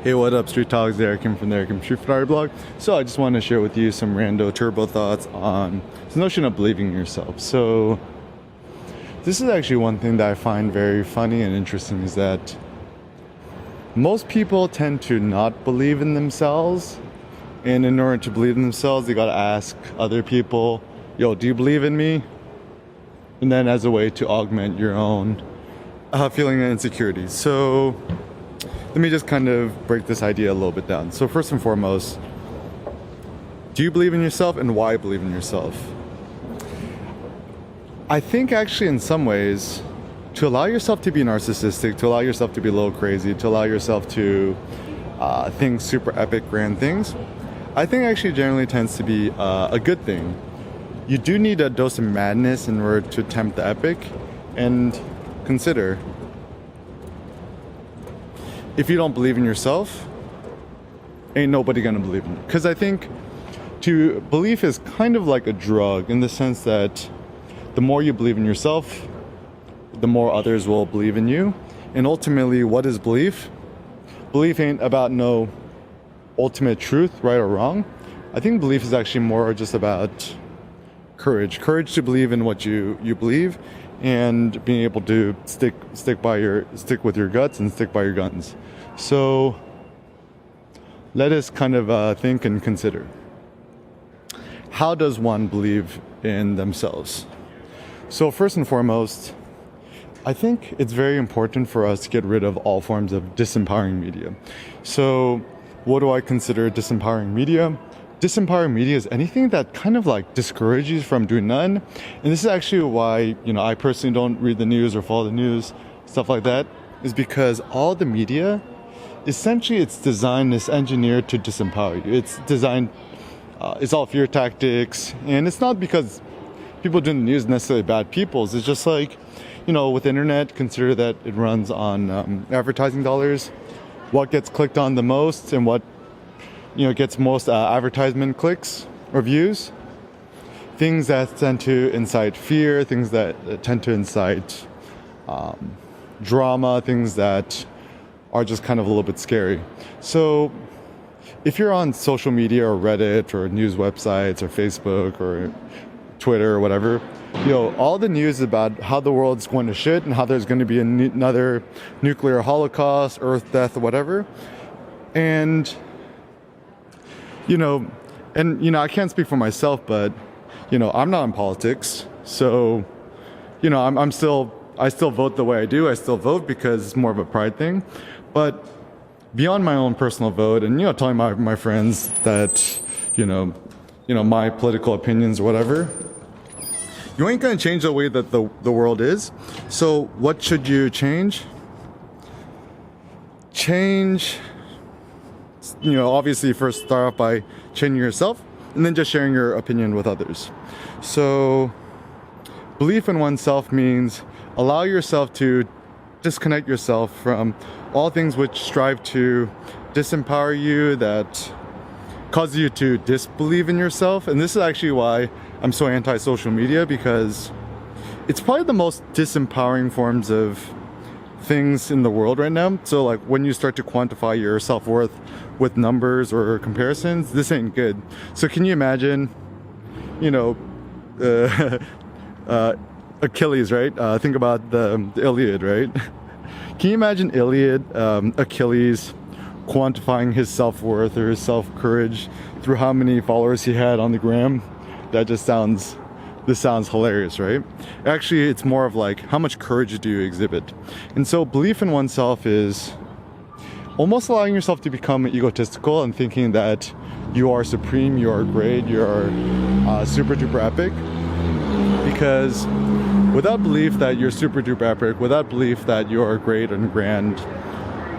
Hey, what up, Street Talks? There, Kim from there, Kim Street Photography Blog. So I just want to share with you some rando turbo thoughts on the notion of believing in yourself. So this is actually one thing that I find very funny and interesting, is that most people tend to not believe in themselves. And in order to believe in themselves, they got to ask other people, yo, do you believe in me? And then as a way to augment your own feeling of insecurity. So let me just kind of break this idea a little bit down. So first and foremost, do you believe in yourself, and why believe in yourself? I think actually in some ways, to allow yourself to be narcissistic, to allow yourself to be a little crazy, to allow yourself to think super epic, grand things, I think actually generally tends to be a good thing. You do need a dose of madness in order to attempt the epic, and consider, if you don't believe in yourself, ain't nobody gonna believe in you. Because I think belief is kind of like a drug, in the sense that the more you believe in yourself, the more others will believe in you. And ultimately, what is belief? Belief ain't about no ultimate truth, right or wrong. I think belief is actually more just about courage to believe in what you believe, and being able to stick with your guts and stick by your guns. So let us kind of think and consider, how does one believe in themselves? So first and foremost, I think it's very important for us to get rid of all forms of disempowering media. So what do I consider disempowering media? Disempowering media is anything that kind of like discourages you from doing none. And this is actually why, I personally don't read the news or follow the news, stuff like that, is because all the media, essentially it's engineered to disempower you. It's designed, it's all fear tactics. And it's not because people doing the news are necessarily bad people. It's just like, with the internet, consider that it runs on advertising dollars. What gets clicked on the most and what gets most advertisement clicks or views. Things that tend to incite fear, things that tend to incite drama, things that are just kind of a little bit scary. So if you're on social media or Reddit or news websites or Facebook or Twitter or whatever, all the news about how the world's going to shit and how there's going to be another nuclear holocaust, earth death, or whatever. And I can't speak for myself, but, I'm not in politics. So, I still vote the way I do. I still vote because it's more of a pride thing. But beyond my own personal vote and, telling my friends that, my political opinions or whatever, you ain't going to change the way that the world is. So what should you change? Obviously first start off by changing yourself, and then just sharing your opinion with others. So belief in oneself means allow yourself to disconnect yourself from all things which strive to disempower you, that cause you to disbelieve in yourself. And this is actually why I'm so anti-social media, because it's probably the most disempowering forms of things in the world right now. So like when you start to quantify your self-worth with numbers or comparisons, this ain't good. So can you imagine, Achilles, right? Think about the Iliad, right? Can you imagine Iliad, Achilles, quantifying his self-worth or his self-courage through how many followers he had on the gram? This sounds hilarious, right? Actually, it's more of like, how much courage do you exhibit? And so belief in oneself is almost allowing yourself to become egotistical and thinking that you are supreme, you are great, you are super duper epic. Because without belief that you're super duper epic, without belief that you are great and grand,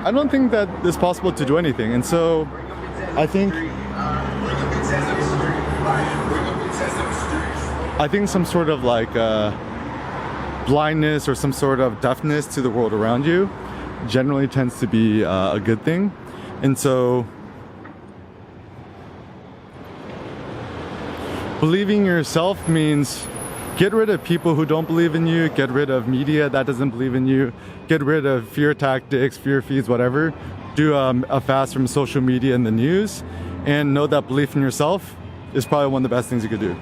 I don't think that it's possible to do anything. And so I think some sort of like blindness or some sort of deafness to the world around you generally tends to be a good thing. And so believing yourself means get rid of people who don't believe in you, get rid of media that doesn't believe in you, get rid of fear tactics, fear feeds, whatever. do a fast from social media and the news, and know that belief in yourself is probably one of the best things you could do.